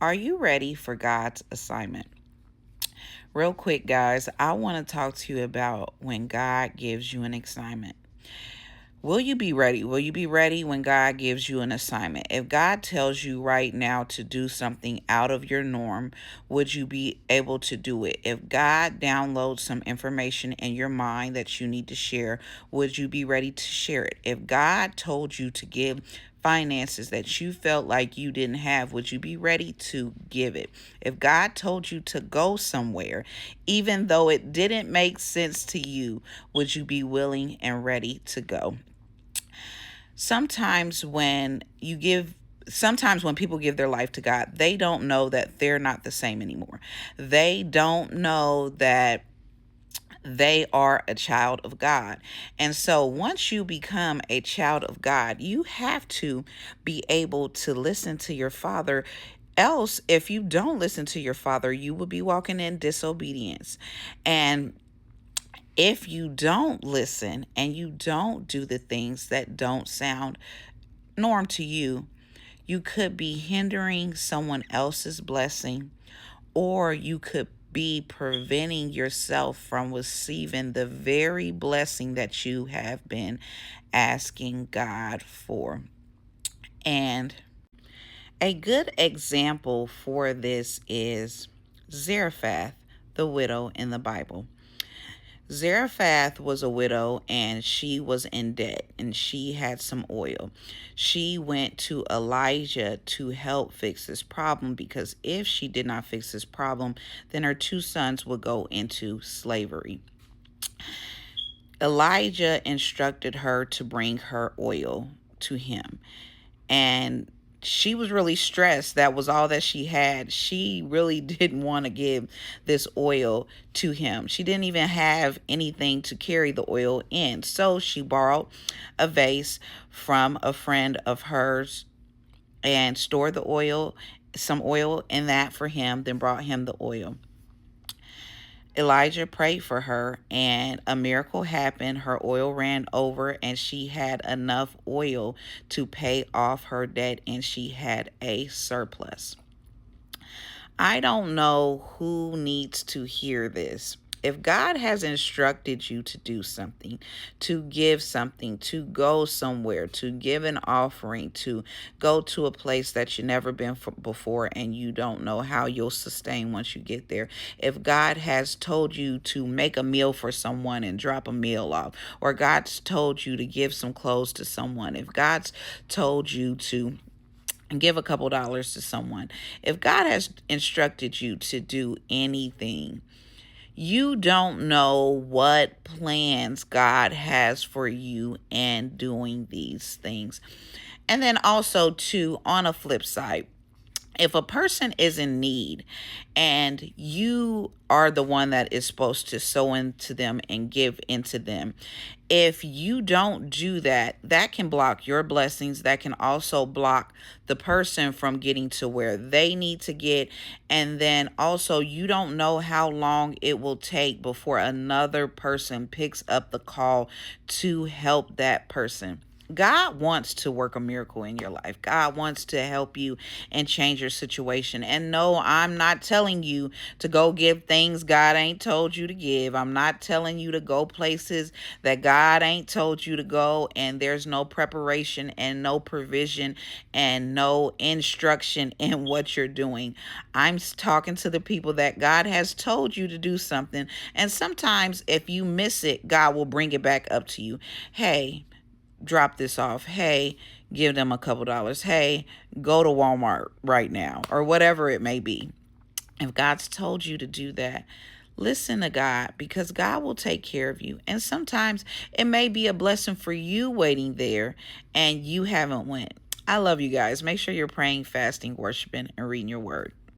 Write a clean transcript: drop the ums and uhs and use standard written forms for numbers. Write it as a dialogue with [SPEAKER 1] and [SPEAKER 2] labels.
[SPEAKER 1] Are you ready for God's assignment? Real quick, guys, I want to talk to you about when God gives you an assignment. Will you be ready? Will you be ready when God gives you an assignment? If God tells you right now to do something out of your norm, would you be able to do it? If God downloads some information in your mind that you need to share, would you be ready to share it? If God told you to give finances that you felt like you didn't have, would you be ready to give it? If God told you to go somewhere, even though it didn't make sense to you, would you be willing and ready to go? Sometimes when you give Sometimes when people give their life to God, they don't know that they're not the same anymore. They don't know that they are a child of God. And so once you become a child of God, you have to be able to listen to your Father. Else, if you don't listen to your Father, you will be walking in disobedience. And if you don't listen and you don't do the things that don't sound norm to you, you could be hindering someone else's blessing, or you could be preventing yourself from receiving the very blessing that you have been asking God for. And a good example for this is Zarephath, the widow in the Bible. Zarephath was a widow and she was in debt and she had some oil. She went to Elijah to help fix this problem, because if she did not fix this problem, then her two sons would go into slavery. Elijah instructed her to bring her oil to him, and she was really stressed. That was all that she had. She really didn't want to give this oil to him. She didn't even have anything to carry the oil in. So she borrowed a vase from a friend of hers and stored some oil in that for him, then brought him the oil. Elijah prayed for her and a miracle happened. Her oil ran over and she had enough oil to pay off her debt, and she had a surplus. I don't know who needs to hear this. If God has instructed you to do something, to give something, to go somewhere, to give an offering, to go to a place that you've never been before and you don't know how you'll sustain once you get there. If God has told you to make a meal for someone and drop a meal off, or God's told you to give some clothes to someone, if God's told you to give a couple dollars to someone, if God has instructed you to do anything, you don't know what plans God has for you in doing these things. And then also, too, on a flip side, if a person is in need and you are the one that is supposed to sow into them and give into them, if you don't do that, that can block your blessings. That can also block the person from getting to where they need to get. And then also, you don't know how long it will take before another person picks up the call to help that person. God wants to work a miracle in your life. God wants to help you and change your situation. And no, I'm not telling you to go give things God ain't told you to give. I'm not telling you to go places that God ain't told you to go, and there's no preparation and no provision and no instruction in what you're doing. I'm talking to the people that God has told you to do something. And sometimes if you miss it, God will bring it back up to you. Hey, drop this off. Hey, give them a couple dollars. Hey, go to Walmart right now, or whatever it may be. If God's told you to do that, listen to God, because God will take care of you. And sometimes it may be a blessing for you waiting there and you haven't went. I love you guys. Make sure you're praying, fasting, worshiping, and reading your word.